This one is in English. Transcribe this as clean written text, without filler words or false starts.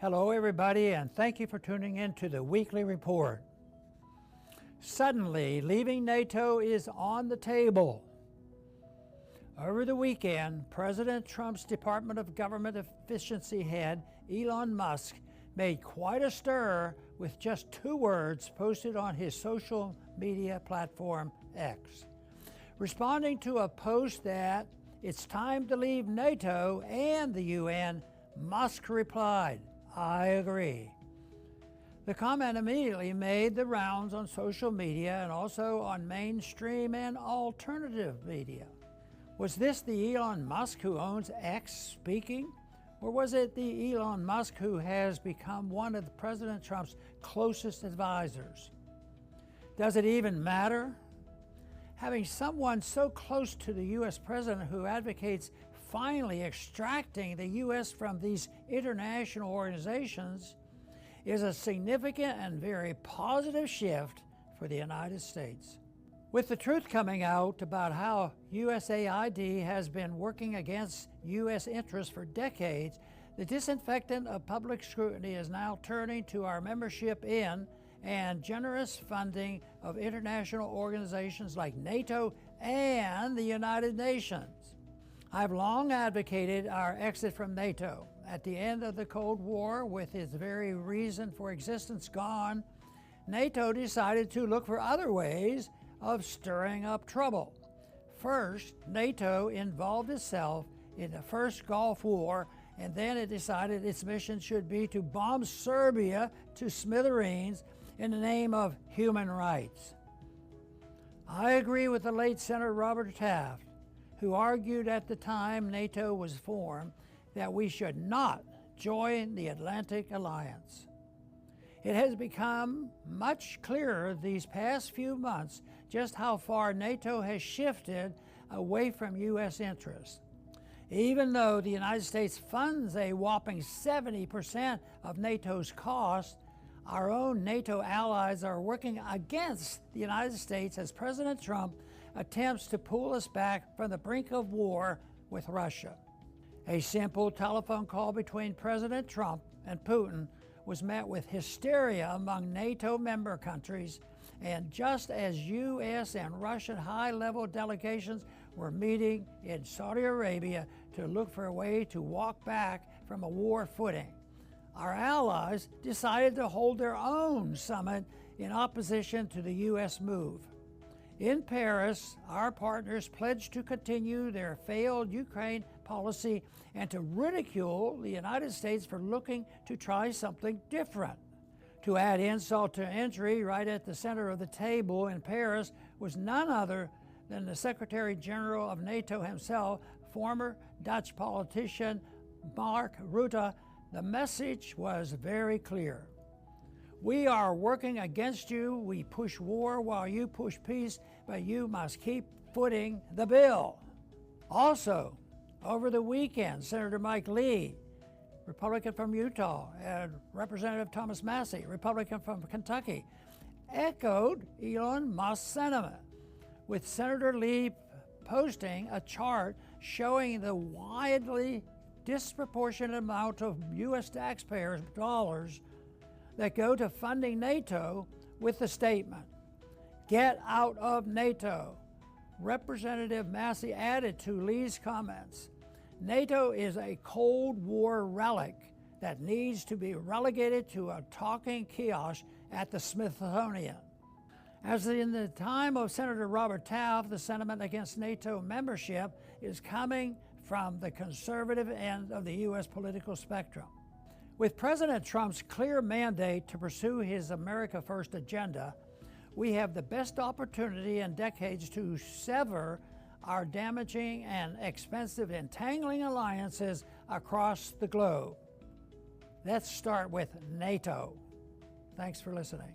Hello everybody, and thank you for tuning in to the weekly report. Suddenly, leaving NATO is on the table. Over the weekend, President Trump's Department of Government Efficiency head, Elon Musk, made quite a stir with just 2 words posted on his social media platform, X. Responding to a post that it's time to leave NATO and the UN, Musk replied, "I agree." The comment immediately made the rounds on social media and also on mainstream and alternative media. Was this the Elon Musk who owns X speaking? Or was it the Elon Musk who has become one of President Trump's closest advisors? Does it even matter? Having someone so close to the U.S. president who advocates finally extracting the U.S. from these international organizations is a significant and very positive shift for the United States. With the truth coming out about how USAID has been working against U.S. interests for decades, the disinfectant of public scrutiny is now turning to our membership in and generous funding of international organizations like NATO and the United Nations. I've long advocated our exit from NATO. At the end of the Cold War, with its very reason for existence gone, NATO decided to look for other ways of stirring up trouble. First, NATO involved itself in the first Gulf War, and then it decided its mission should be to bomb Serbia to smithereens in the name of human rights. I agree with the late Senator Robert Taft, who argued at the time NATO was formed that we should not join the Atlantic Alliance. It has become much clearer these past few months just how far NATO has shifted away from U.S. interests. Even though the United States funds a whopping 70% of NATO's cost, our own NATO allies are working against the United States as President Trump attempts to pull us back from the brink of war with Russia. A simple telephone call between President Trump and Putin was met with hysteria among NATO member countries, and just as U.S. and Russian high-level delegations were meeting in Saudi Arabia to look for a way to walk back from a war footing, our allies decided to hold their own summit in opposition to the U.S. move. In Paris, our partners pledged to continue their failed Ukraine policy and to ridicule the United States for looking to try something different. To add insult to injury, right at the center of the table in Paris was none other than the Secretary General of NATO himself, former Dutch politician Mark Rutte. The message was very clear. We are working against you. We push war while you push peace, but you must keep footing the bill. Also, over the weekend, Senator Mike Lee, Republican from Utah, and Representative Thomas Massie, Republican from Kentucky, echoed Elon Musk's sentiment, with Senator Lee posting a chart showing the widely disproportionate amount of U.S. taxpayers' dollars that go to funding NATO with the statement, "Get out of NATO." Representative Massie added to Lee's comments, "NATO is a Cold War relic that needs to be relegated to a talking kiosk at the Smithsonian." As in the time of Senator Robert Taft, the sentiment against NATO membership is coming from the conservative end of the U.S. political spectrum. With President Trump's clear mandate to pursue his America First agenda, we have the best opportunity in decades to sever our damaging and expensive entangling alliances across the globe. Let's start with NATO. Thanks for listening.